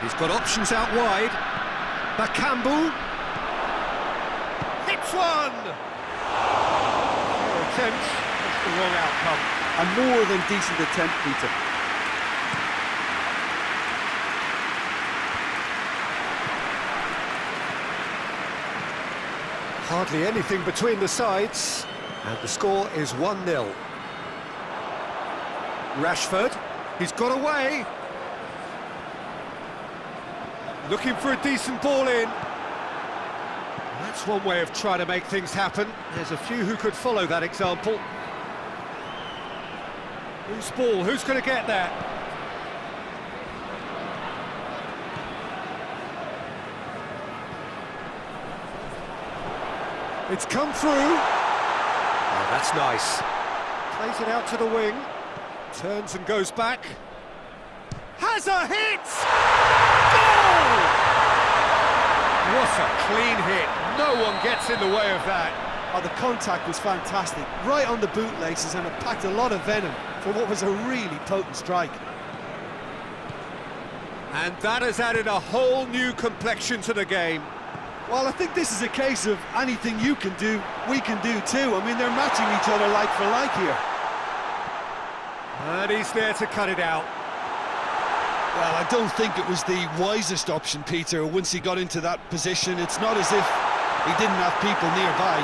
He's got options out wide. Bakambu. Hits one! Fair attempt, just the wrong outcome. A more than decent attempt, Peter. Hardly anything between the sides, and the score is 1-0. Rashford, he's got away. Looking for a decent ball in. That's one way of trying to make things happen. There's a few who could follow that example. Whose ball? Who's going to get that? It's come through. Oh, that's nice. Plays it out to the wing. Turns and goes back. Has a hit! Goal! What a clean hit. No one gets in the way of that. Oh, the contact was fantastic. Right on the bootlaces, and it packed a lot of venom for what was a really potent strike. And that has added a whole new complexion to the game. Well, I think this is a case of anything you can do, we can do too. I mean, they're matching each other like for like here. And he's there to cut it out. Well, I don't think it was the wisest option, Peter, once he got into that position. It's not as if he didn't have people nearby.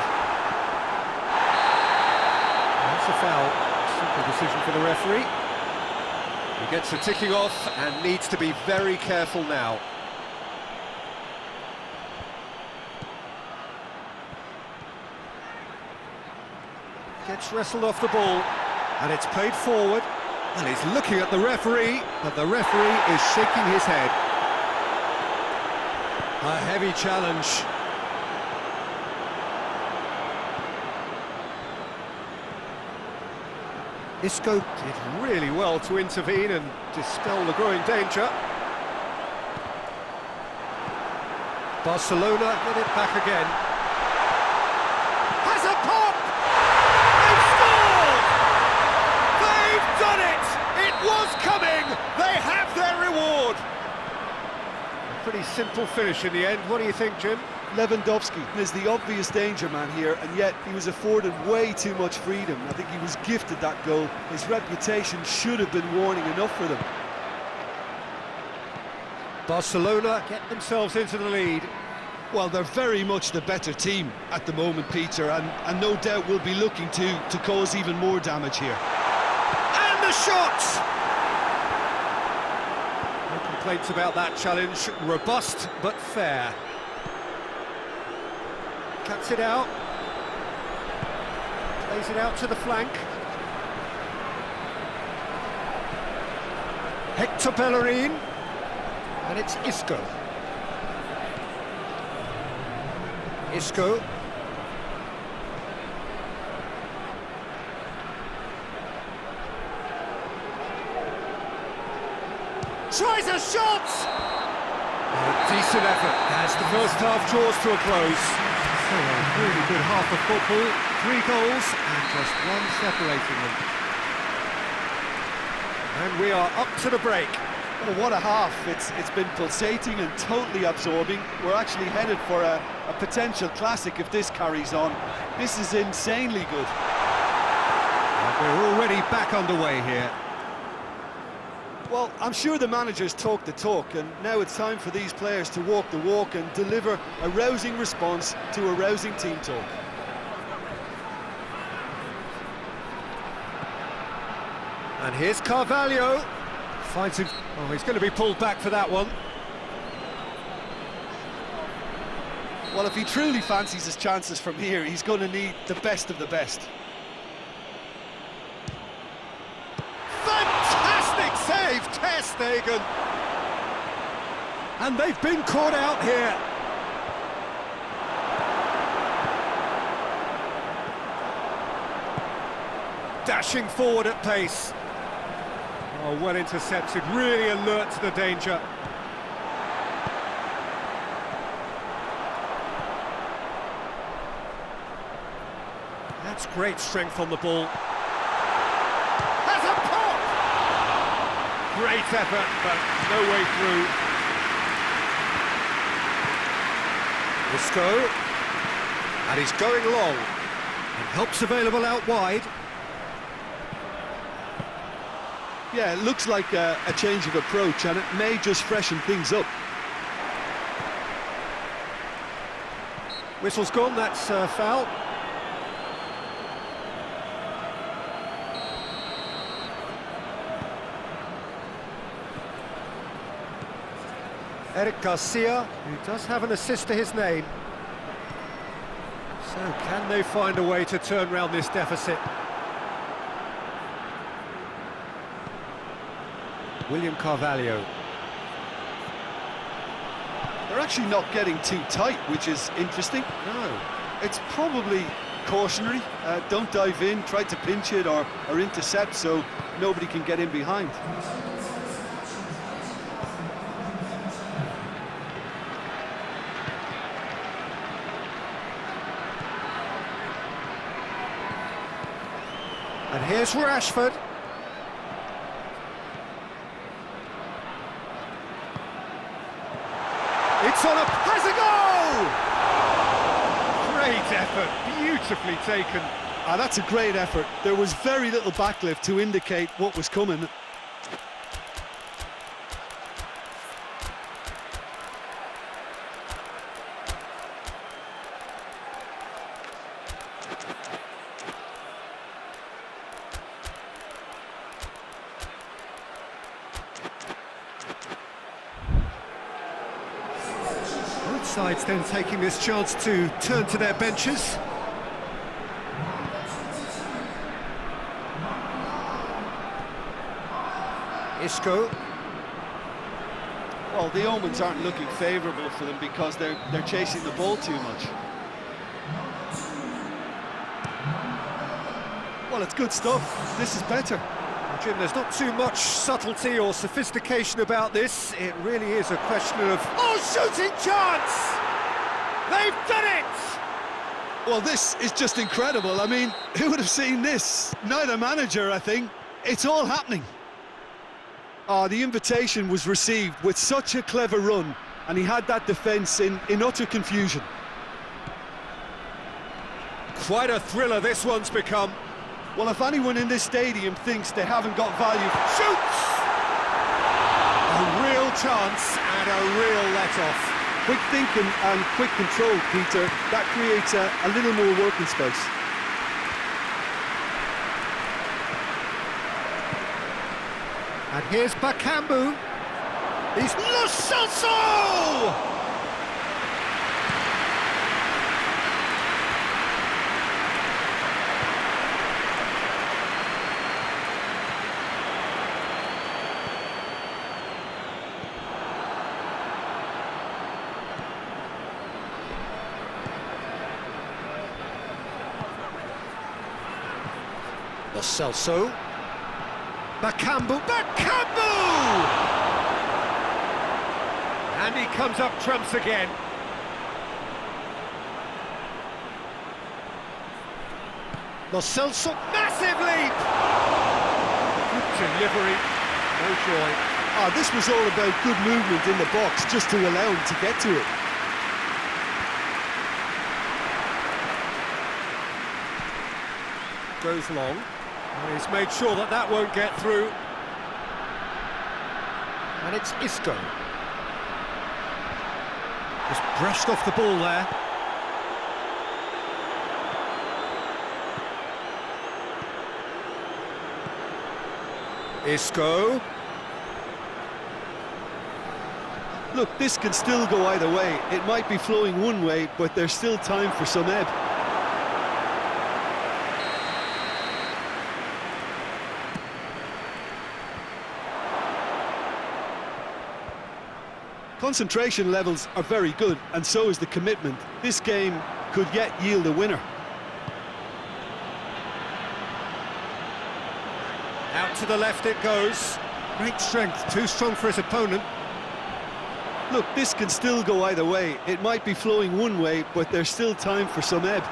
That's a foul. Simple decision for the referee. He gets the ticking off and needs to be very careful now. Gets wrestled off the ball, and it's played forward, and he's looking at the referee, but the referee is shaking his head. A heavy challenge. Isco did really well to intervene and dispel the growing danger. Barcelona get it back again. Has a pop! They've scored! They've done it! It was coming! They have their reward! A pretty simple finish in the end. What do you think, Jim? Lewandowski is the obvious danger man here, and yet he was afforded way too much freedom. I think he was gifted that goal. His reputation should have been warning enough for them. Barcelona get themselves into the lead. Well, they're very much the better team at the moment, Peter, and no doubt will be looking to cause even more damage here. And the shot! No complaints about that challenge. Robust, but fair. Cuts it out. Plays it out to the flank. Hector Bellerin. And it's Isco. Isco. Tries a shot! A decent effort as the first half draws to a close. So a really good half of football, 3 goals and just one separating them. And we are up to the break. Well, what a half. It's been pulsating and totally absorbing. We're actually headed for a potential classic if this carries on. This is insanely good. And we're already back underway here. Well, I'm sure the managers talk the talk, and now it's time for these players to walk the walk and deliver a rousing response to a rousing team talk. And here's Carvalho. Finds him. Oh, he's going to be pulled back for that one. Well, if he truly fancies his chances from here, he's going to need the best of the best. Fantastic save, Ter Stegen. And they've been caught out here. Dashing forward at pace. Oh, well intercepted, really alert to the danger. That's great strength on the ball. Has a pop! Great effort, but no way through. Isco. And he's going long. And help's available out wide. Yeah, it looks like a change of approach, and it may just freshen things up. Whistle's gone, that's foul. Eric Garcia, who does have an assist to his name. So can they find a way to turn round this deficit? William Carvalho. They're actually not getting too tight, which is interesting. No. It's probably cautionary. Don't dive in, try to pinch it or intercept so nobody can get in behind. And here's Rashford. It's on has a goal! Great effort, beautifully taken. That's a great effort. There was very little backlift to indicate what was coming. Both sides then taking this chance to turn to their benches. Isco. Well, the omens aren't looking favourable for them because they're chasing the ball too much. Well, it's good stuff. This is better. Jim, there's not too much subtlety or sophistication about this. It really is a question of... Oh, shooting chance! They've done it! Well, this is just incredible. I mean, who would have seen this? Neither manager, I think. It's all happening. The invitation was received with such a clever run, and he had that defence in utter confusion. Quite a thriller this one's become. Well, if anyone in this stadium thinks they haven't got value... Shoots! A real chance and a real let-off. Quick thinking and quick control, Peter. That creates a little more working space. And here's Bakambu. He's Lo Celso! Lo Celso. Bakambu. And he comes up trumps again. Lo Celso, massive leap! Good delivery, no joy. This was all about good movement in the box just to allow him to get to it. Goes long. And he's made sure that that won't get through. And it's Isco. Just brushed off the ball there. Isco. Look, this can still go either way. It might be flowing one way, but there's still time for some ebb. Concentration levels are very good, and so is the commitment. This game could yet yield a winner. Out to the left it goes. Great strength, too strong for his opponent. Look, this can still go either way. It might be flowing one way, but there's still time for some ebb.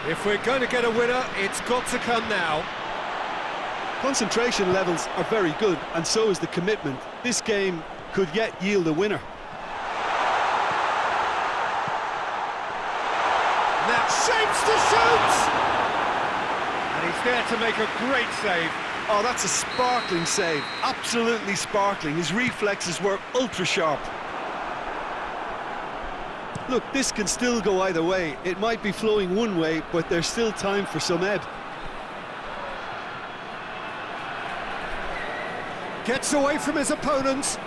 If we're going to get a winner, it's got to come now. Concentration levels are very good, and so is the commitment. This game could yet yield a winner. That shapes to shoot! And he's there to make a great save. Oh, that's a sparkling save. Absolutely sparkling. His reflexes were ultra sharp. Look, this can still go either way. It might be flowing one way, but there's still time for some ebb. Gets away from his opponents.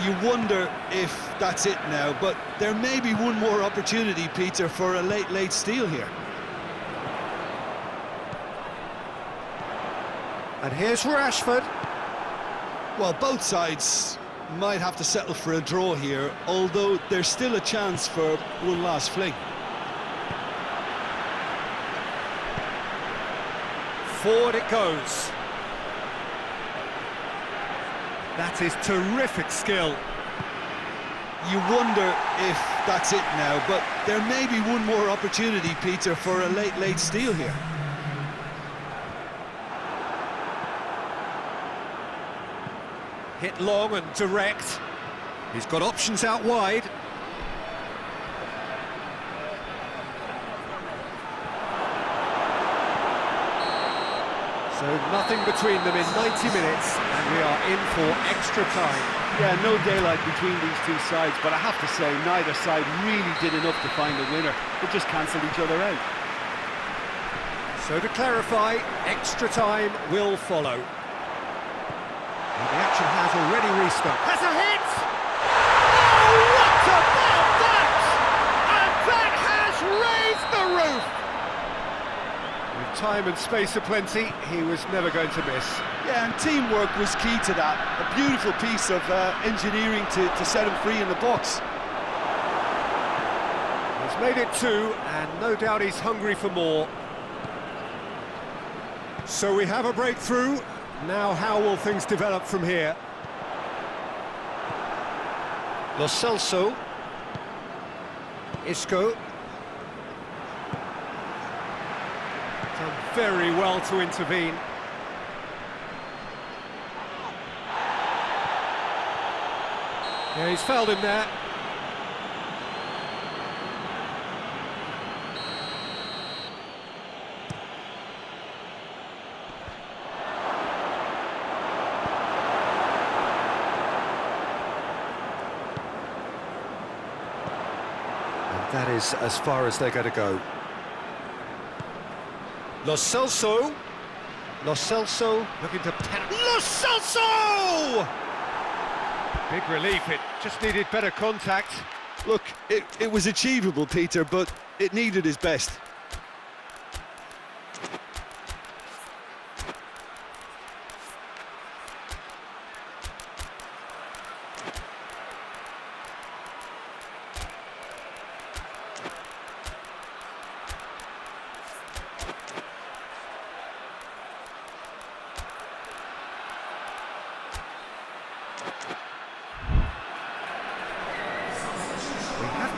You wonder if that's it now, but there may be one more opportunity, Peter, for a late steal here. And here's Rashford. Well, both sides might have to settle for a draw here, although there's still a chance for one last fling. Forward it goes. That is terrific skill. You wonder if that's it now, but there may be one more opportunity, Peter, for a late steal here. Hit long and direct. He's got options out wide. So nothing between them in 90 minutes, and we are in for extra time. Yeah, no daylight between these two sides, but I have to say, neither side really did enough to find a winner. They just cancelled each other out. So to clarify, extra time will follow. And the action has already restarted. Has a hit! Oh, what about that? And that has raised the roof! With time and space aplenty, he was never going to miss. Yeah, and teamwork was key to that. A beautiful piece of engineering to set him free in the box. He's made it two, and no doubt he's hungry for more. So we have a breakthrough. Now how will things develop from here? Lo Celso. Isco. Done very well to intervene. Yeah, he's fouled him there. That is as far as they're going to go. Lo Celso. Lo Celso looking to pen. Lo Celso! Big relief, it just needed better contact. Look, it was achievable, Peter, but it needed his best.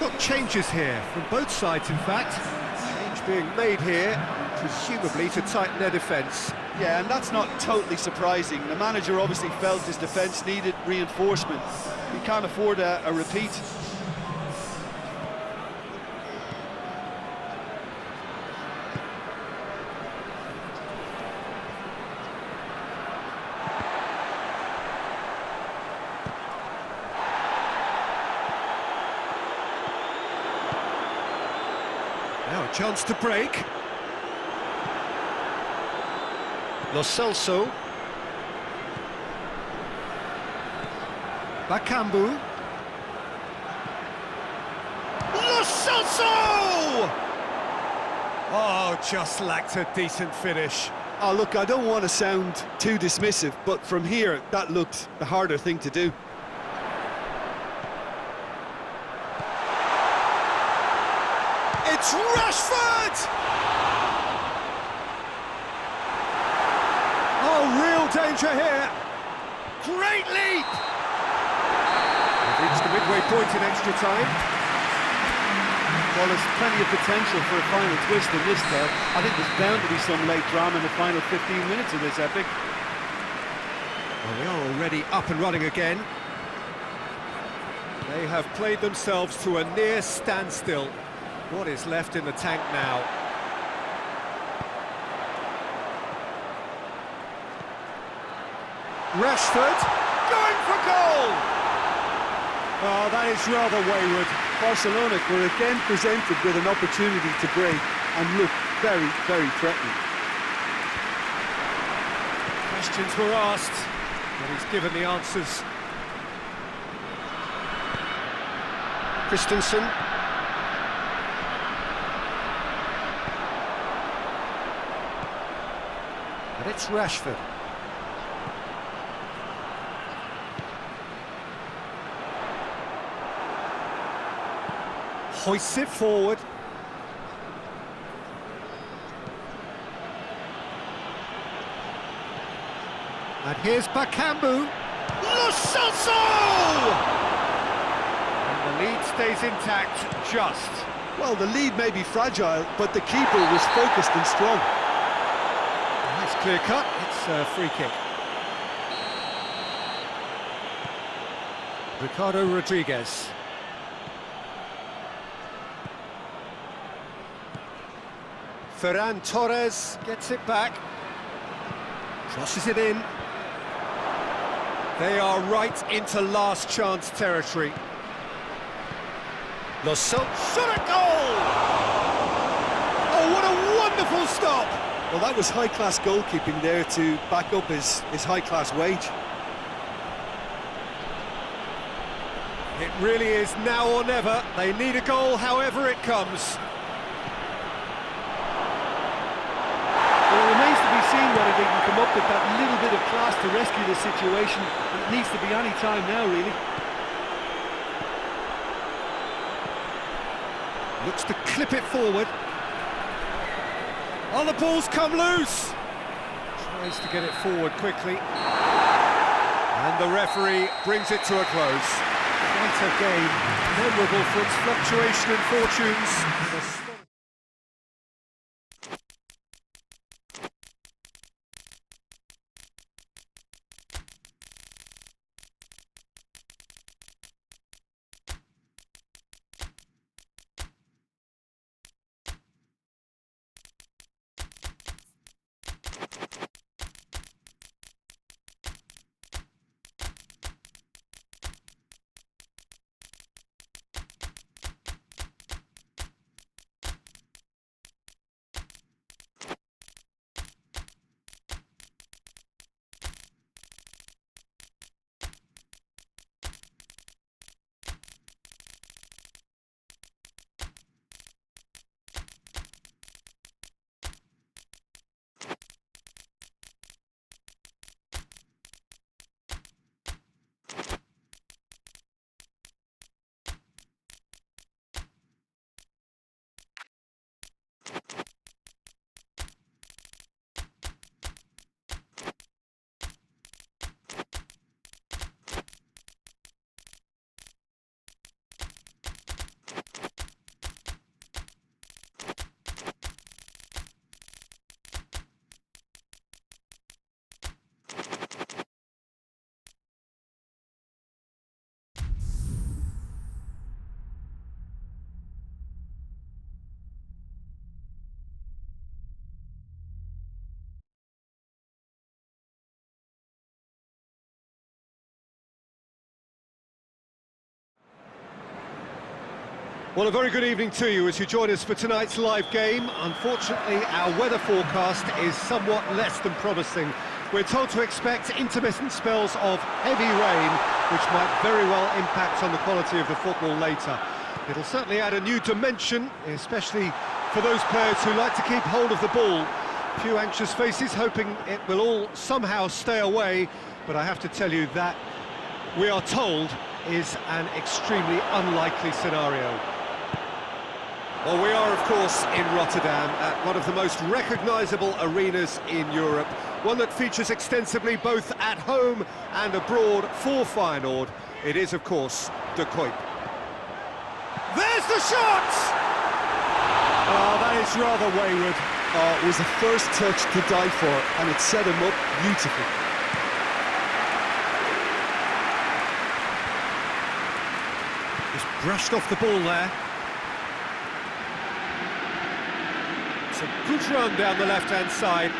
Got changes here from both sides, in fact. Change being made here, presumably to tighten their defence. Yeah, and that's not totally surprising. The manager obviously felt his defence needed reinforcement. He can't afford a repeat. Now a chance to break. Lo Celso. Bakambu. Lo Celso! Oh, just lacked a decent finish. Oh, look, I don't want to sound too dismissive, but from here, that looked the harder thing to do. It's Rashford! Oh, real danger here. Great leap! We've reached the midway point in extra time. Well, there's plenty of potential for a final twist in this there. I think there's bound to be some late drama in the final 15 minutes of this epic. Well, they are already up and running again. They have played themselves to a near standstill. What is left in the tank now? Rashford, going for goal! Oh, that is rather wayward. Barcelona were again presented with an opportunity to break and look very, very threatening. Questions were asked, but he's given the answers. Christensen. And it's Rashford. Hoists it forward. And here's Bakambu. Lo Celso! And the lead stays intact, just. Well, the lead may be fragile, but the keeper was focused and strong. Nice clear cut, it's a free kick. Ricardo Rodriguez. Ferran Torres gets it back. Crosses it in. They are right into last chance territory. Lo Celso, shot at goal! Oh, what a wonderful stop! Well, that was high-class goalkeeping there to back up his high-class wage. It really is now or never. They need a goal however it comes. Well, it remains to be seen whether they can come up with that little bit of class to rescue the situation. It needs to be any time now, really. Looks to clip it forward. Oh, the ball's come loose! Tries to get it forward quickly. And the referee brings it to a close. Quite a game, memorable for its fluctuation in fortunes. Well, a very good evening to you as you join us for tonight's live game. Unfortunately, our weather forecast is somewhat less than promising. We're told to expect intermittent spells of heavy rain, which might very well impact on the quality of the football later. It'll certainly add a new dimension, especially for those players who like to keep hold of the ball. A few anxious faces hoping it will all somehow stay away, but I have to tell you that we are told is an extremely unlikely scenario. Well, we are, of course, in Rotterdam, at one of the most recognisable arenas in Europe, one that features extensively both at home and abroad for Feyenoord. It is, of course, De Kuip. There's the shot! Oh, that is rather wayward. Oh, it was the first touch to die for, and it set him up beautifully. Just brushed off the ball there. It's a good run down the left-hand side.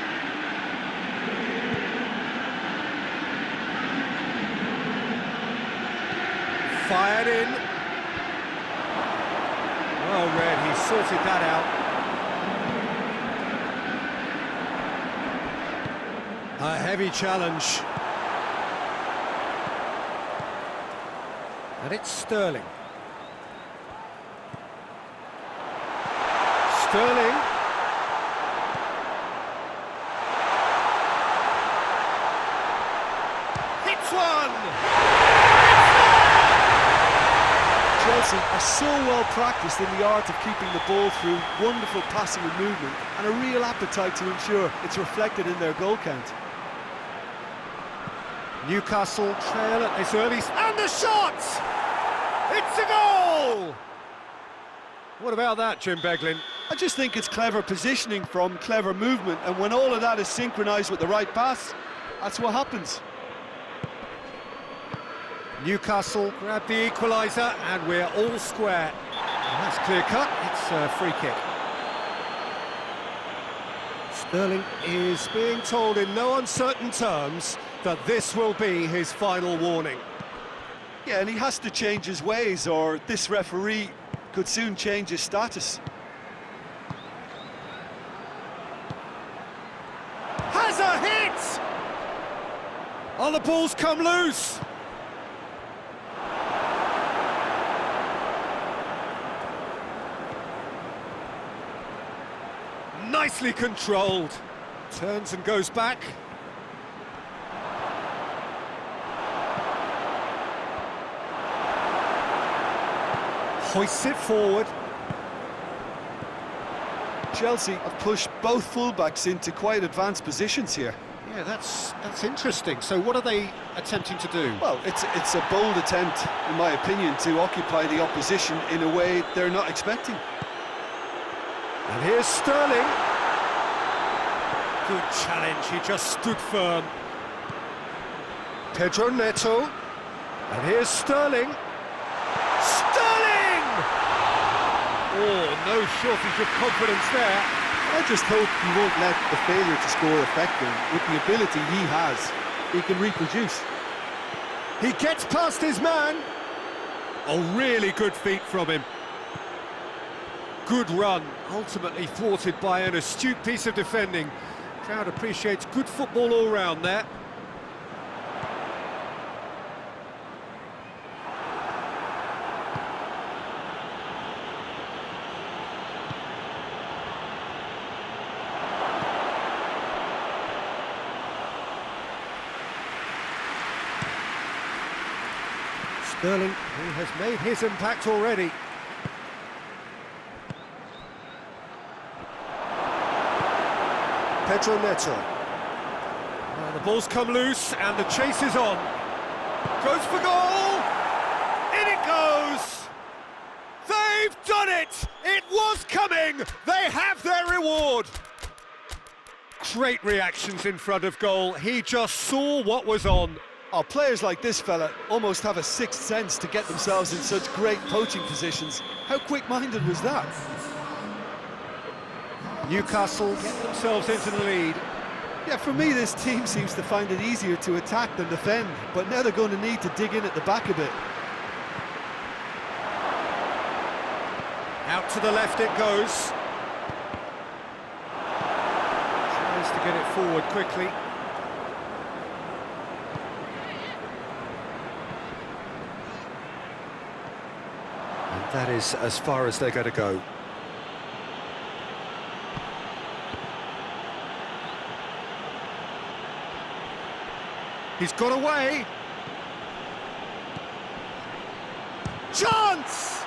Fired in. Well read, he sorted that out. A heavy challenge. And it's Sterling. Sterling. Hits one! Chelsea are so well practiced in the art of keeping the ball through wonderful passing and movement, and a real appetite to ensure it's reflected in their goal count. Newcastle trail at this early... And the shot! It's a goal! What about that, Jim Beglin? I just think it's clever positioning from clever movement, and when all of that is synchronised with the right pass, that's what happens. Newcastle grab the equaliser, and we're all square. And that's clear-cut, it's a free kick. Sterling is being told in no uncertain terms that this will be his final warning. Yeah, and he has to change his ways, or this referee could soon change his status. Has a hit! Oh, the ball's come loose! Nicely controlled. Turns and goes back. Hoists it forward. Chelsea have pushed both fullbacks into quite advanced positions here. Yeah, that's interesting. So what are they attempting to do? Well, it's a bold attempt, in my opinion, to occupy the opposition in a way they're not expecting. And here's Sterling. Good challenge, he just stood firm. Pedro Neto. And here's Sterling. Sterling! Oh, no shortage of confidence there. I just hope he won't let the failure to score affect him. With the ability he has, he can reproduce. He gets past his man. Oh, really good feet from him. Good run, ultimately thwarted by an astute piece of defending. Crowd appreciates good football all round there. Sterling, who has made his impact already. Pedro Neto. Well, the ball's come loose and the chase is on. Goes for goal! In it goes! They've done it! It was coming! They have their reward! Great reactions in front of goal. He just saw what was on. Oh, players like this fella almost have a sixth sense to get themselves in such great poaching positions. How quick-minded was that? Newcastle get themselves into the lead. Yeah, for me, this team seems to find it easier to attack than defend, but now they're going to need to dig in at the back a bit. Out to the left it goes. Tries to get it forward quickly. And that is as far as they're going to go. He's got away. Chance!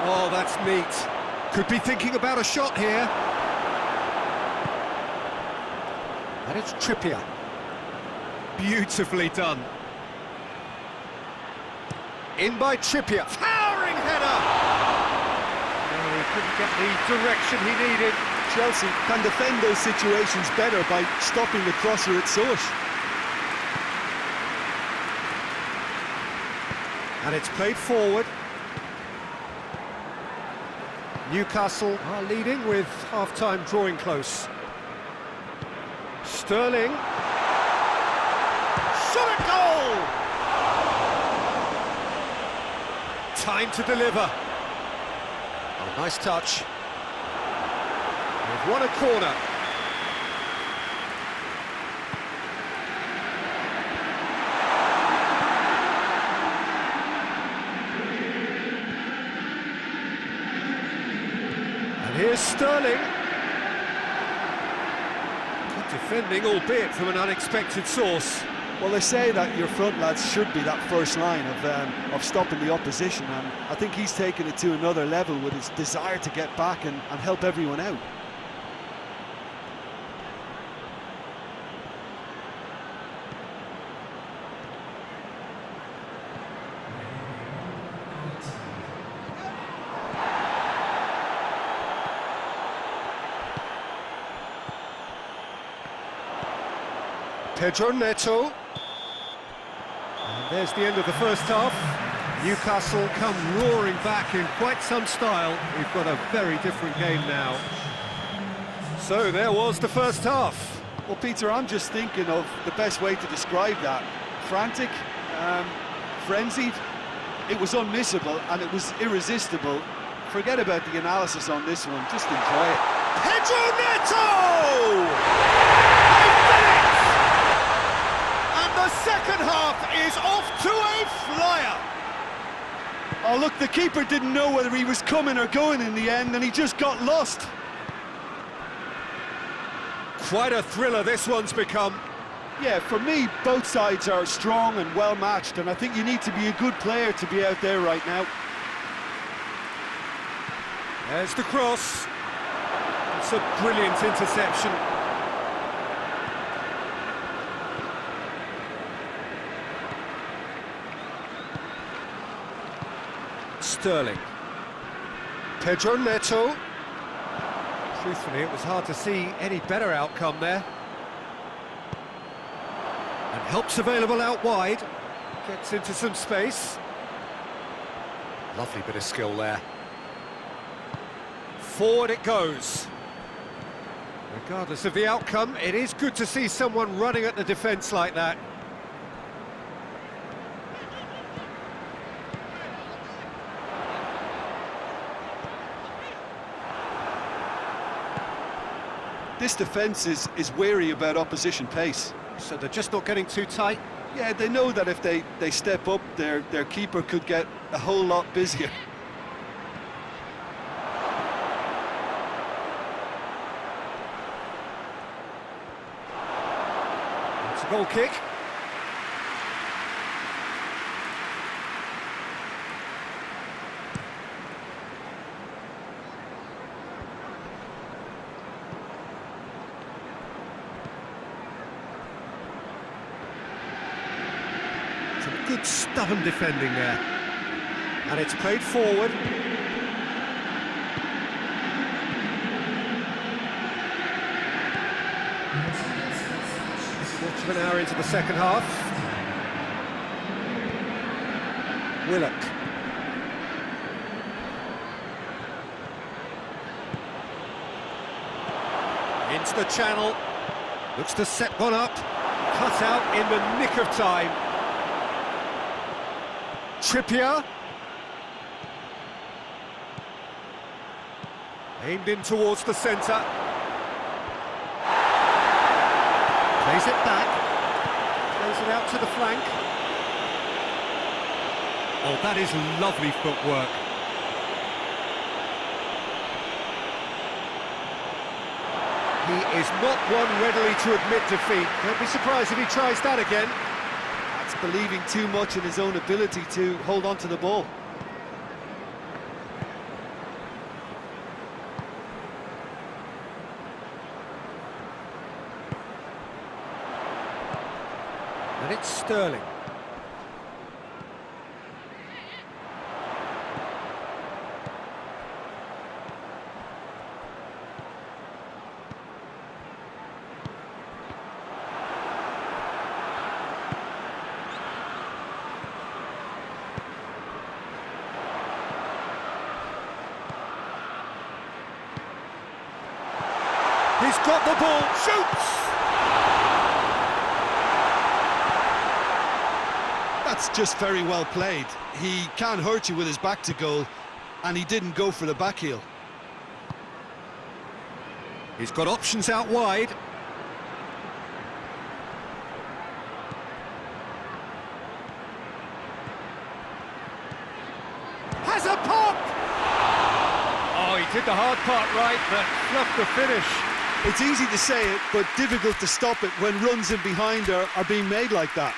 Oh, that's neat. Could be thinking about a shot here. And it's Trippier. Beautifully done. In by Trippier. Towering header! couldn't get the direction he needed. Chelsea can defend those situations better by stopping the crosser at source. And it's played forward. Newcastle are leading with half-time drawing close. Sterling. Shot at goal! Time to deliver. Oh, nice touch. They've won a corner. And here's Sterling. Good defending, albeit from an unexpected source. Well, they say that your front lads should be that first line of stopping the opposition, and I think he's taken it to another level with his desire to get back and help everyone out. Pedro Neto. And there's the end of the first half. Newcastle come roaring back in quite some style. We've got a very different game now. So there was the first half. Well, Peter, I'm just thinking of the best way to describe that. Frantic, frenzied. It was unmissable and it was irresistible. Forget about the analysis on this one, just enjoy it. Pedro Neto! They've done it! And the second half is off to a flyer. Oh, look, the keeper didn't know whether he was coming or going in the end, and he just got lost. Quite a thriller this one's become. Yeah, for me, both sides are strong and well matched, and I think you need to be a good player to be out there right now. There's the cross. It's a brilliant interception. Sterling. Pedro Neto. Truthfully, it was hard to see any better outcome there. And help's available out wide. Gets into some space. Lovely bit of skill there. Forward it goes. Regardless of the outcome, it is good to see someone running at the defence like that. This defence is wary about opposition pace. So they're just not getting too tight? Yeah, they know that if they step up, their keeper could get a whole lot busier. It's a goal kick. Good stubborn defending there. And it's played forward. Quarter of an hour into the second half. Willock. Into the channel. Looks to set one up. Cut out in the nick of time. Trippier. Aimed in towards the centre. Plays it back. Plays it out to the flank. Oh, that is lovely footwork. He is not one readily to admit defeat. Don't be surprised if he tries that again. That's believing too much in his own ability to hold on to the ball. And it's Sterling. He's got the ball, shoots! That's just very well played. He can't hurt you with his back to goal, and he didn't go for the back heel. He's got options out wide. Has a pop! Oh, he did the hard part right, but fluffed the finish. It's easy to say it, but difficult to stop it when runs in behind are being made like that.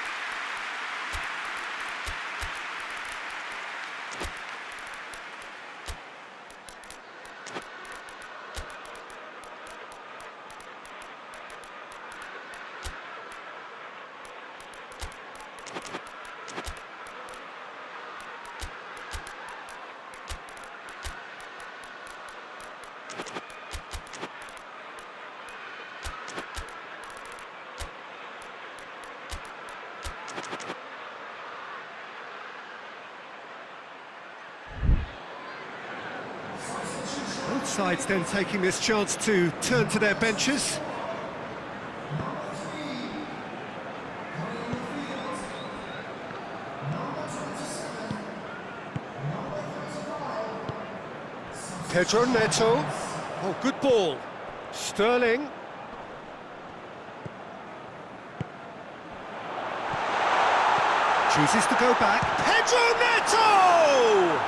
Both sides then taking this chance to turn to their benches. Pedro Neto. Oh, good ball. Sterling. Chooses to go back. Pedro Neto!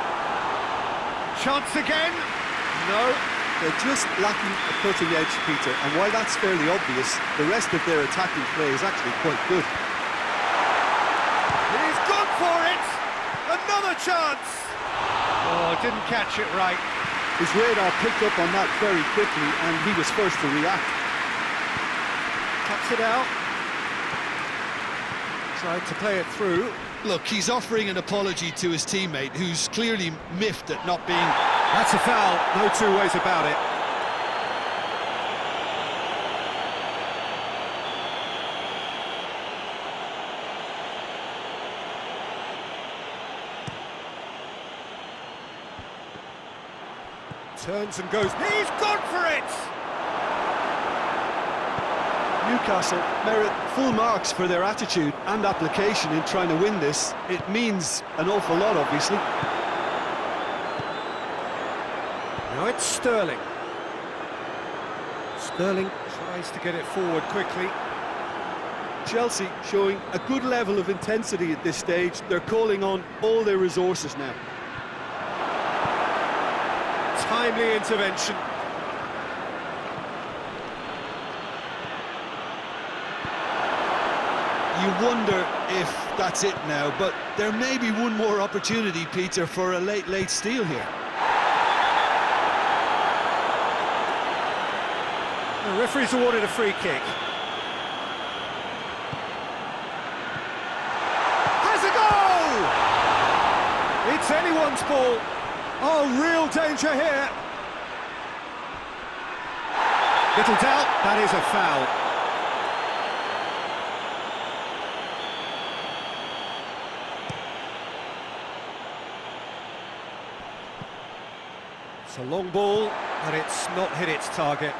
Chance again. No. They're just lacking a cutting edge, Peter, and while that's fairly obvious, the rest of their attacking play is actually quite good. He's gone for it! Another chance! Oh, didn't catch it right. His radar picked up on that very quickly, and he was first to react. Cuts it out. Tried to play it through. Look, he's offering an apology to his teammate, who's clearly miffed at not being... That's a foul, no two ways about it. Turns and goes. He's gone for it! Newcastle merit full marks for their attitude and application in trying to win this. It means an awful lot, obviously. Now it's Sterling. Sterling tries to get it forward quickly. Chelsea showing a good level of intensity at this stage. They're calling on all their resources now. Timely intervention. You wonder if that's it now, but there may be one more opportunity, Peter, for a late steal here. The referee's awarded a free kick. Has a goal! It's anyone's ball. Oh, real danger here. Little doubt, that is a foul. It's a long ball, but it's not hit its target.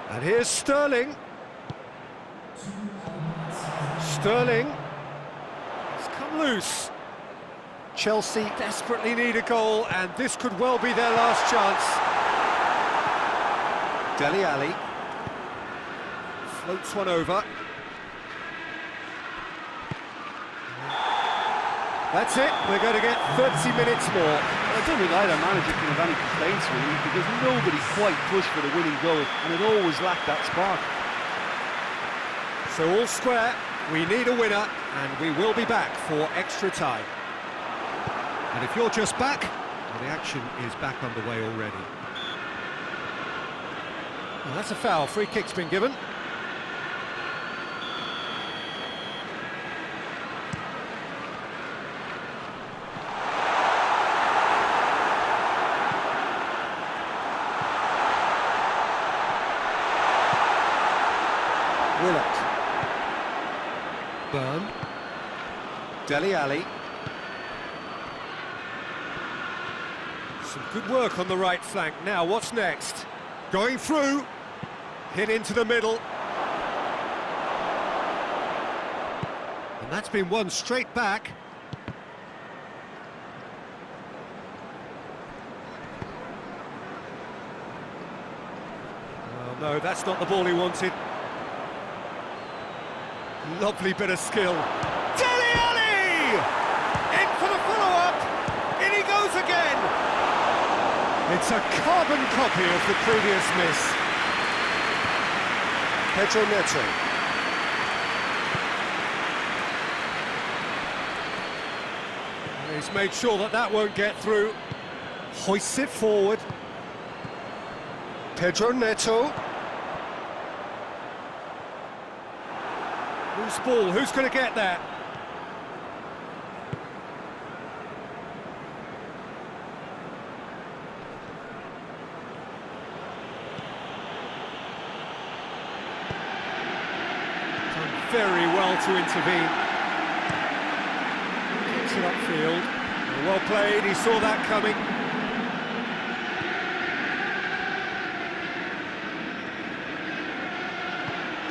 And here's Sterling. Sterling has come loose. Chelsea desperately need a goal, and this could well be their last chance. Dele Alli floats one over. That's it, we're going to get 30 minutes more. I don't think either manager can have any complaints really, because nobody quite pushed for the winning goal, and it always lacked that spark. So all square, we need a winner, and we will be back for extra time. And if you're just back, well, the action is back underway already. Well, that's a foul, free kick's been given. Willett. Burn. Dele Alli. Some good work on the right flank. Now, what's next? Going through. Hit into the middle. And that's been won straight back. Oh, no, that's not the ball he wanted. Lovely bit of skill. Dele Alli! In for the follow-up. In he goes again. It's a carbon copy of the previous miss. Pedro Neto. He's made sure that that won't get through. Hoists it forward. Pedro Neto. Loose ball, who's going to get that? Done very well to intervene. Kicks it upfield. Well played, he saw that coming.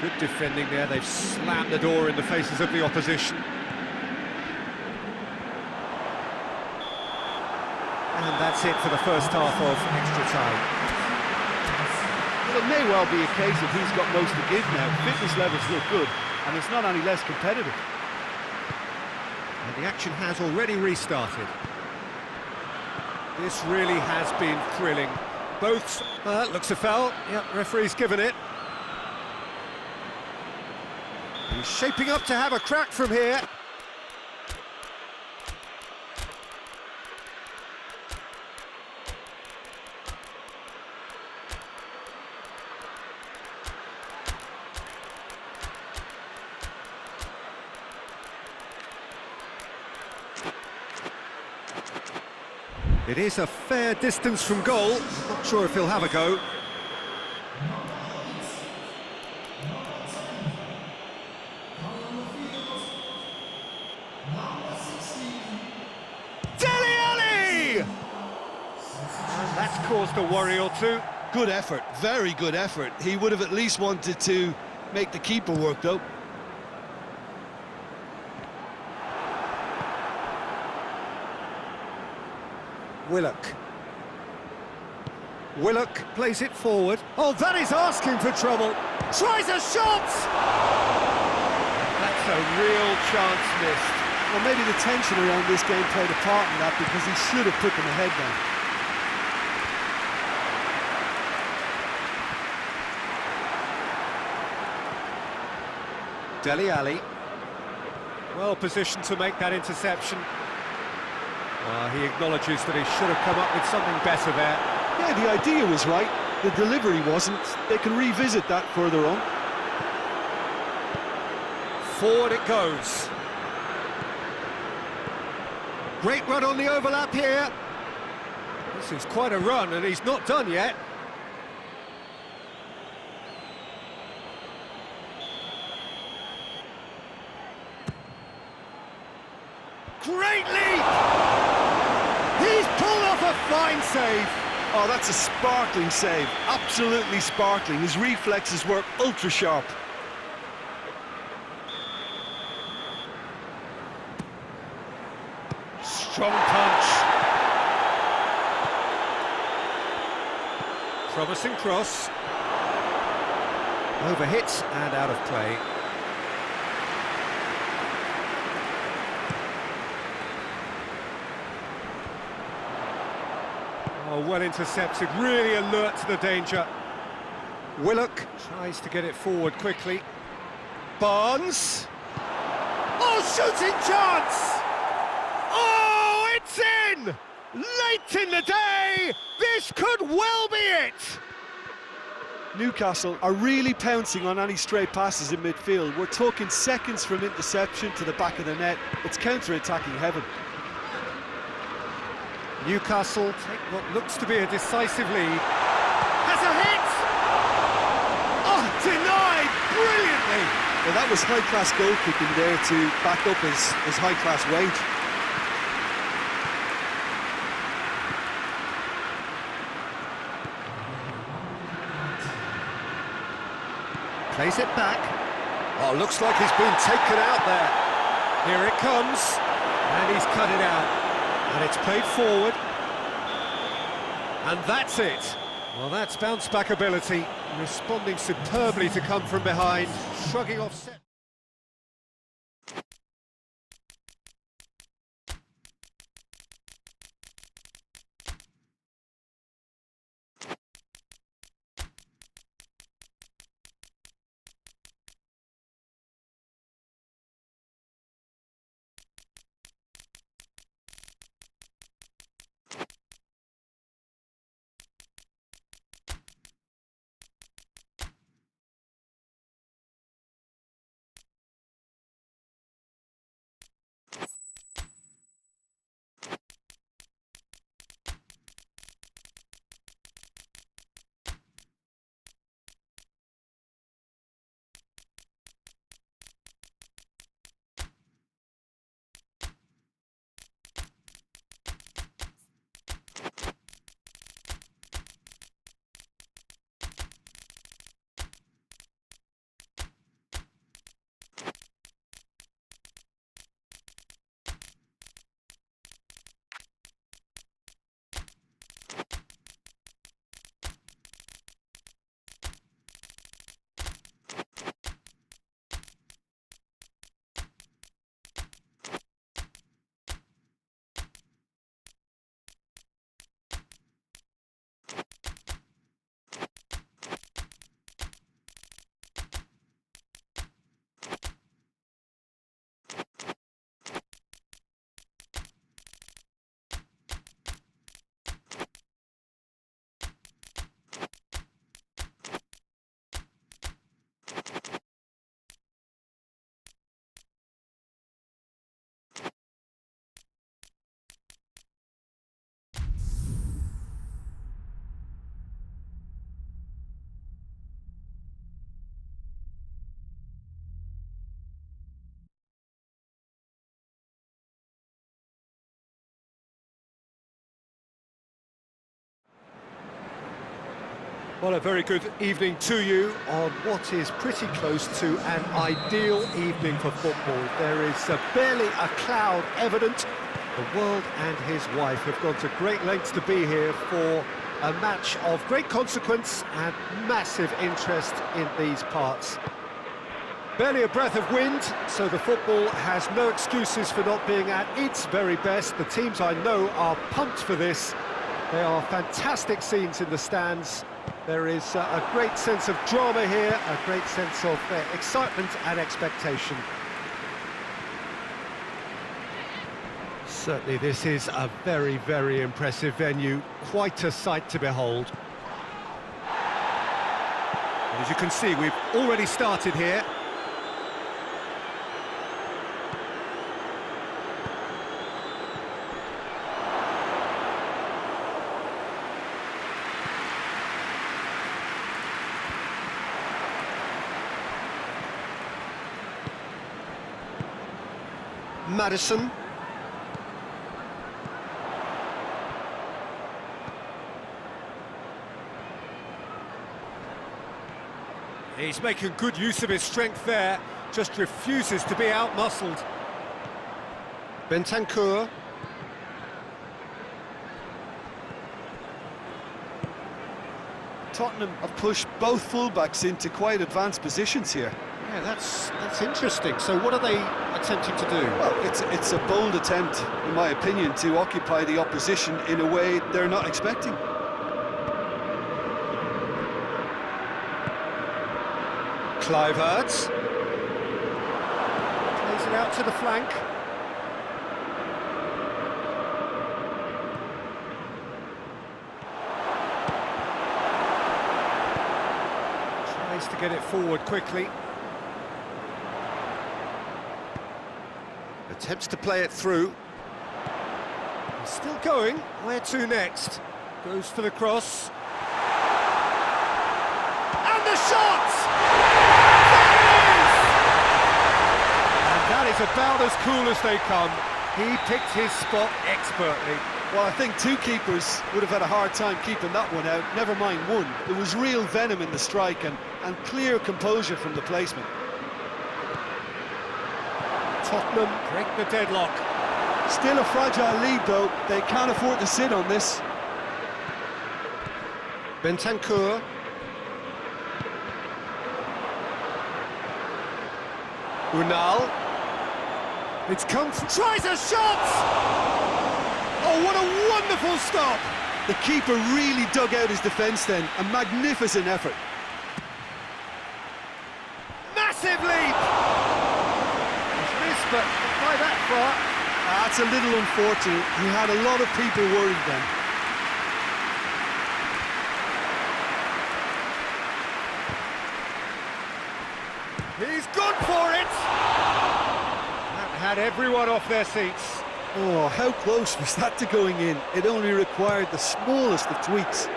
Good defending there, they've slammed the door in the faces of the opposition. And that's it for the first half of extra time. Well, it may well be a case of who's got most to give now. Fitness levels look good, and it's not any less competitive. And the action has already restarted. This really has been thrilling. Both, looks a foul. Yep, referee's given it. He's shaping up to have a crack from here. It is a fair distance from goal. Not sure if he'll have a go. Dele Alli! And that's caused a worry or two. Good effort, very good effort. He would have at least wanted to make the keeper work, though. Willock. Willock plays it forward. Oh, that is asking for trouble. Tries a shot! That's a real chance missed. Well, maybe the tension around this game played a part in that, because he should have put them ahead then. Dele Alli. Well positioned to make that interception. He acknowledges that he should have come up with something better there. Yeah, the idea was right, the delivery wasn't. They can revisit that further on. Forward it goes. Great run on the overlap here. This is quite a run, and he's not done yet. Great leap! He's pulled off a fine save. Oh, that's a sparkling save, absolutely sparkling. His reflexes were ultra sharp. Strong punch. Promising cross. Overhit and out of play. Oh, well intercepted, really alert to the danger. Willock tries to get it forward quickly. Barnes. Oh, shooting chance! Oh, it's in! Late in the day! This could well be it! Newcastle are really pouncing on any stray passes in midfield. We're talking seconds from interception to the back of the net. It's counter-attacking heaven. Newcastle take what looks to be a decisive lead. Has a hit! Oh, denied brilliantly! Well, that was high-class goal-kicking there to back up his high-class wage. Plays it back. Oh, looks like he's been taken out there. Here it comes. And he's cut it out. And it's played forward. And that's it. Well, that's bounce-back ability. Responding superbly to come from behind. Shrugging off set. Well, a very good evening to you on what is pretty close to an ideal evening for football. There is barely a cloud evident. The world and his wife have gone to great lengths to be here for a match of great consequence and massive interest in these parts. Barely a breath of wind, so the football has no excuses for not being at its very best. The teams I know are pumped for this. There are fantastic scenes in the stands. There is a great sense of drama here, a great sense of excitement and expectation. Certainly this is a very, very impressive venue, quite a sight to behold. And as you can see, we've already started here. Madison. He's making good use of his strength there, just refuses to be out-muscled. Bentancur. Tottenham have pushed both fullbacks into quite advanced positions here. Yeah, that's interesting. So what are they attempting to do? Well, it's a bold attempt, in my opinion, to occupy the opposition in a way they're not expecting. Kluivert. Plays it out to the flank. Tries to get it forward quickly. Attempts to play it through. He's still going. Where to next? Goes for the cross. And the shot! There it is! And that is about as cool as they come. He picked his spot expertly. Well, I think two keepers would have had a hard time keeping that one out, never mind one. There was real venom in the strike and clear composure from the placement. Tottenham break the deadlock. Still a fragile lead, though. They can't afford to sit on this. Bentancur. Unal. It's come from... Tries a shot! Oh, what a wonderful stop! The keeper really dug out his defence then. A magnificent effort. Massive leap! It's missed, but by that far... That's a little unfortunate. He had a lot of people worried then. He's gone for it! That had everyone off their seats. Oh, how close was that to going in? It only required the smallest of tweaks.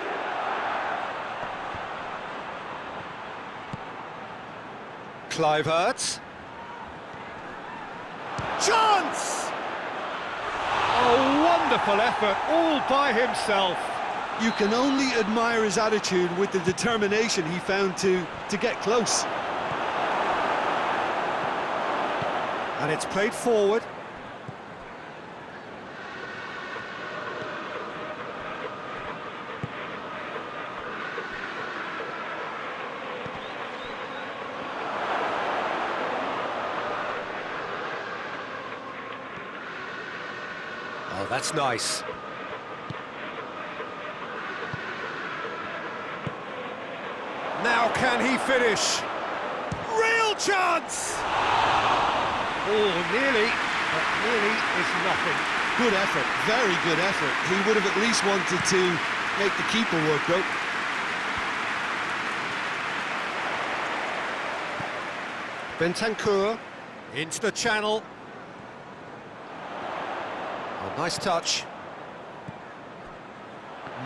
Kluivert. Chance! A wonderful effort, all by himself. You can only admire his attitude with the determination he found to get close. And it's played forward. Oh, that's nice. Now can he finish? Real chance! Oh, nearly, but nearly is nothing. Good effort, very good effort. He would have at least wanted to make the keeper work, though. Bentancur into the channel. Oh, nice touch.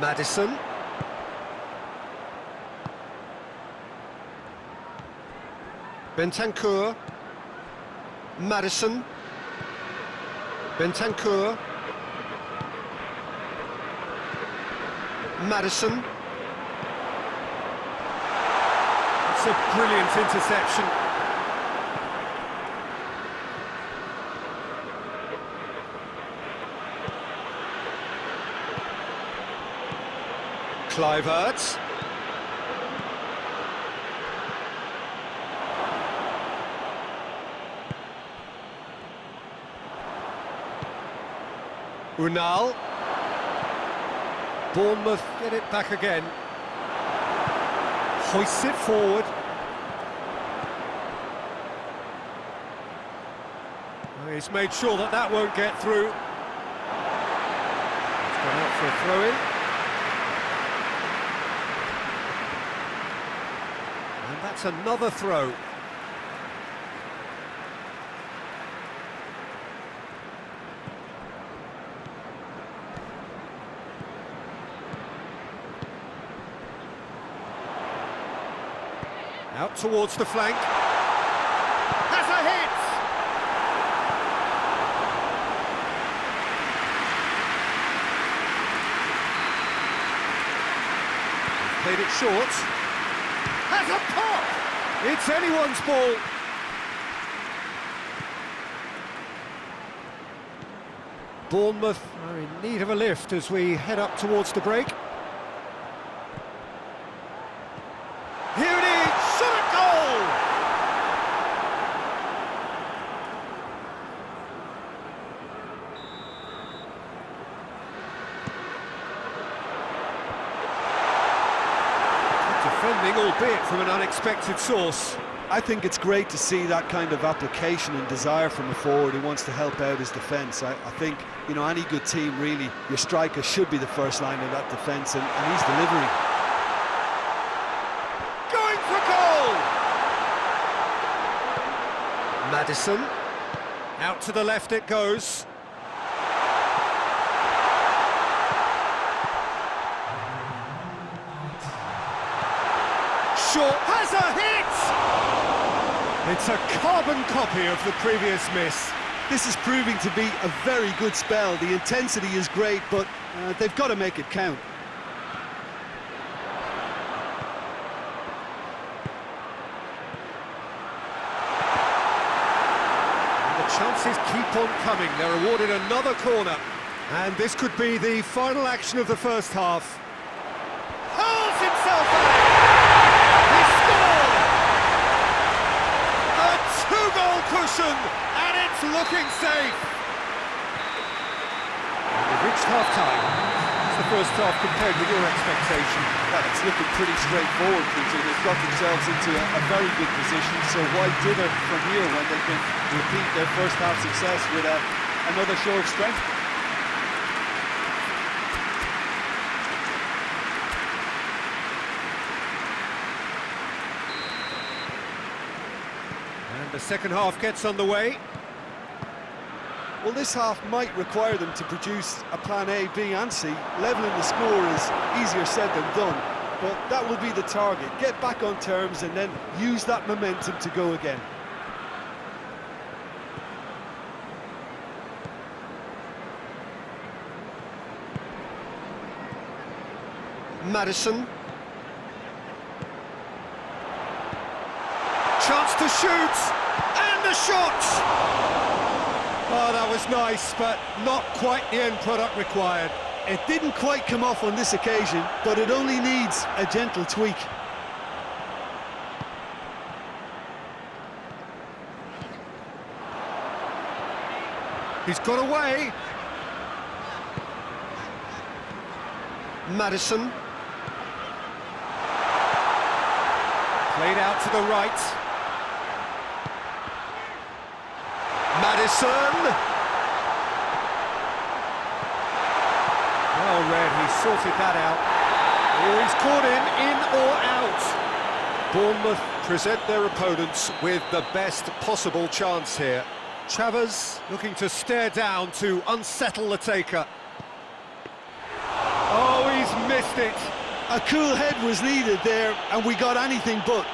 Maddison. Bentancur. Maddison. Bentancur. Maddison. It's a brilliant interception. Kluivert. Unal. Bournemouth get it back again. Hoists it forward. He's made sure that that won't get through. It's gone out for a throw-in. And that's another throw. Out towards the flank. Has a hit! He's played it short. Has a pop! It's anyone's ball. Bournemouth are in need of a lift as we head up towards the break. Here it is, shot at goal! Good defending, albeit from an unexpected source. I think it's great to see that kind of application and desire from a forward who wants to help out his defence. I think, you know, any good team, really, your striker should be the first line of that defence, and he's delivering. Maddison, out to the left it goes. Short has a hit! It's a carbon copy of the previous miss. This is proving to be a very good spell. The intensity is great, but they've got to make it count. And the chances keep on coming. They're awarded another corner. And this could be the final action of the first half. Hurls himself out! He scored! A two-goal cushion, and it's looking safe. We've reached half-time. How's the first half compared with your expectation? Well, it's looking pretty straightforward, Peter. They've got themselves into a very good position, so why dither from here when they can repeat their first half success with another show of strength? And the second half gets underway. Well, this half might require them to produce a plan A, B and C. Levelling the score is easier said than done, but that will be the target. Get back on terms and then use that momentum to go again. Madison. Chance to shoot, and the shot! Oh, that was nice, but not quite the end product required. It didn't quite come off on this occasion, but it only needs a gentle tweak. He's got away. Madison. Played out to the right. Madison! Well read, he sorted that out. Oh, he's caught him, in or out. Bournemouth present their opponents with the best possible chance here. Travers looking to stare down to unsettle the taker. Oh, he's missed it. A cool head was needed there, and we got anything but.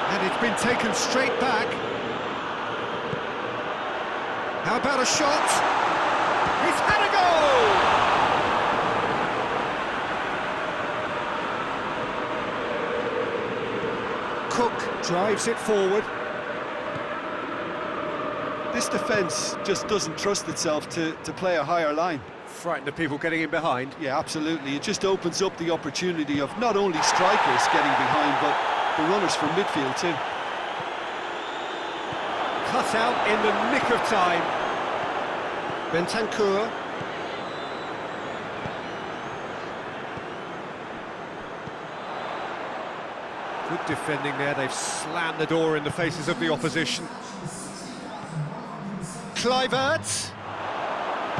And it's been taken straight back. How about a shot? He's had a goal! Cook drives it forward. This defence just doesn't trust itself to play a higher line. Frightened of people getting in behind. Yeah, absolutely. It just opens up the opportunity of not only strikers getting behind, but the runners from midfield too. Cut out in the nick of time. Bentancur. Good defending there. They've slammed the door in the faces of the opposition. Kluivert.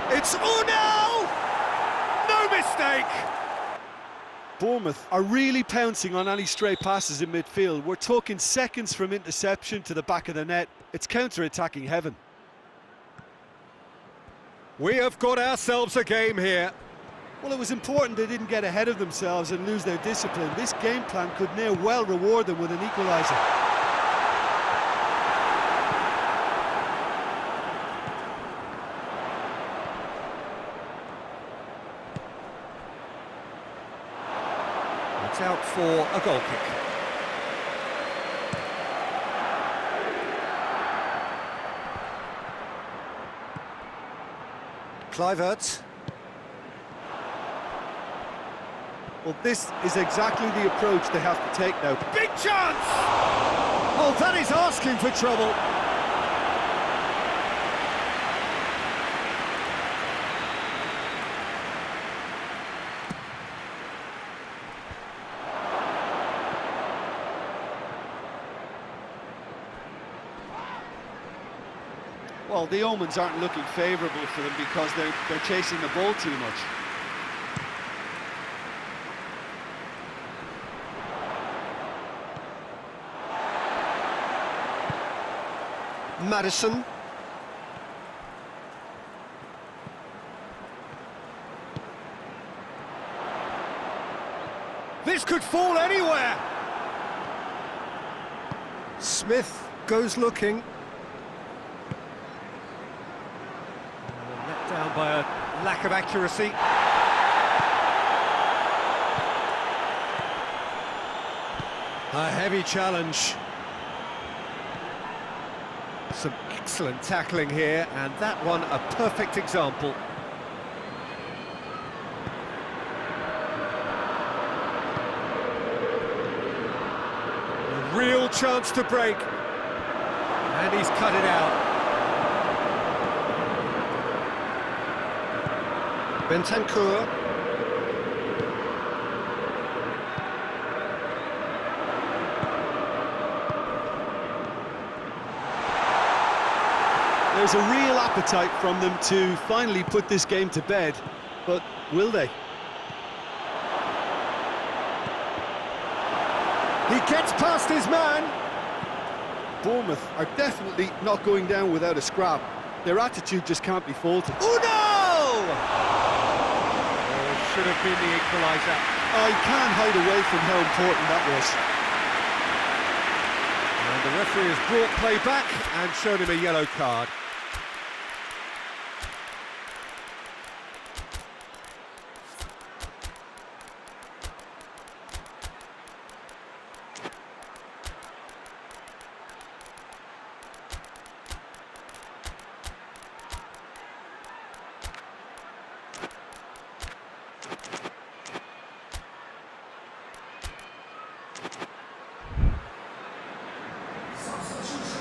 It's Unal! No mistake! Bournemouth are really pouncing on any stray passes in midfield. We're talking seconds from interception to the back of the net. It's counter-attacking heaven. We have got ourselves a game here. Well, it was important they didn't get ahead of themselves and lose their discipline. This game plan could now well reward them with an equaliser. It's out for a goal kick. Kluivert. Well, this is exactly the approach they have to take now. Big chance! Oh, that is asking for trouble. Well, the omens aren't looking favourable for them because they're chasing the ball too much. Madison. This could fall anywhere. Smith goes looking. Let down by a lack of accuracy. A heavy challenge. Some excellent tackling here, and that one a perfect example. A real chance to break. And he's cut it out. Bentancur. There's a real appetite from them to finally put this game to bed, but will they? He gets past his man. Bournemouth are definitely not going down without a scrap. Their attitude just can't be faulted. Oh no! Oh, should have been the equaliser. I can't hide away from how important that was. And the referee has brought play back and shown him a yellow card.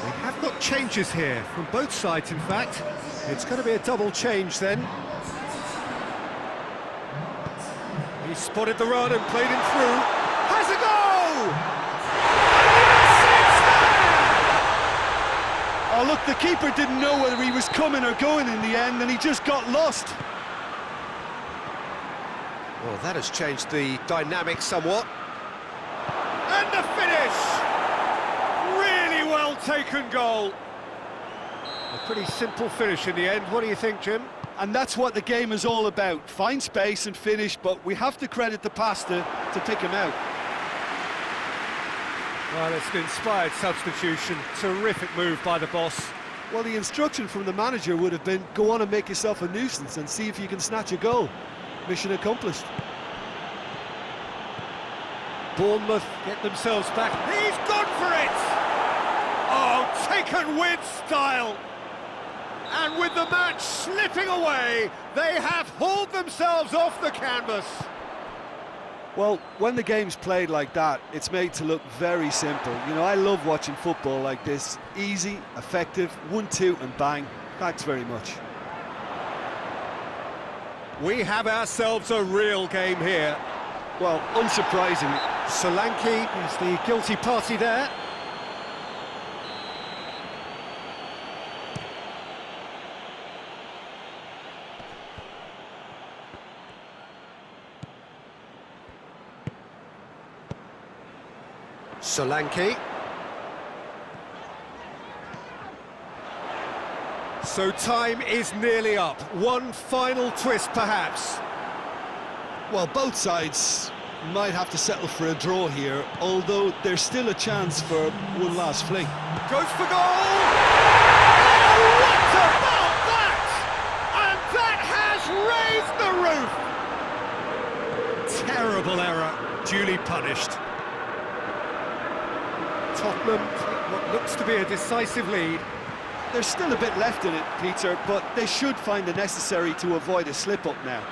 They have got changes here from both sides, in fact. It's going to be a double change then. He spotted the run and played him through. Has a go! Oh look, the keeper didn't know whether he was coming or going in the end, and he just got lost. Well, that has changed the dynamic somewhat. And the finish! Really well taken goal. A pretty simple finish in the end. What do you think, Jim? And that's what the game is all about. Find space and finish, but we have to credit the passer to pick him out. Well, it's an inspired substitution. Terrific move by the boss. Well, the instruction from the manager would have been, go on and make yourself a nuisance and see if you can snatch a goal. Mission accomplished. Bournemouth get themselves back. He's gone for it! Oh, taken with style! And with the match slipping away, they have hauled themselves off the canvas. Well, when the game's played like that, it's made to look very simple. You know, I love watching football like this. Easy, effective, 1-2 and bang. Thanks very much. We have ourselves a real game here. Well, unsurprisingly. Solanke is the guilty party there. Solanke. So time is nearly up. One final twist, perhaps. Well, both sides might have to settle for a draw here, although there's still a chance for one last fling. Goes for goal! Oh, what about that? And that has raised the roof! Terrible error, duly punished. Tottenham take what looks to be a decisive lead. There's still a bit left in it, Peter, but they should find the necessary to avoid a slip-up now.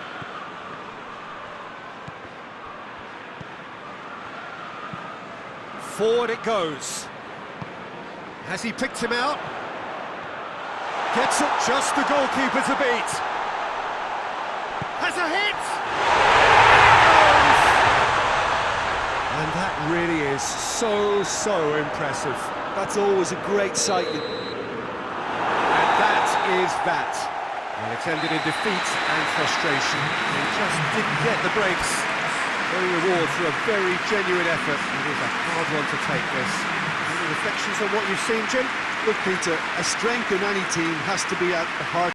Forward it goes. Has he picked him out? Gets it just the goalkeeper to beat. Has a hit! And that really is so impressive. That's always a great sight. And that is that. Well, it's ended in defeat and frustration. They just didn't get the breaks. No reward for a very genuine effort. It is a hard one to take, this. Any reflections on what you've seen, Jim? Look, Peter, a strength in any team has to be at the heart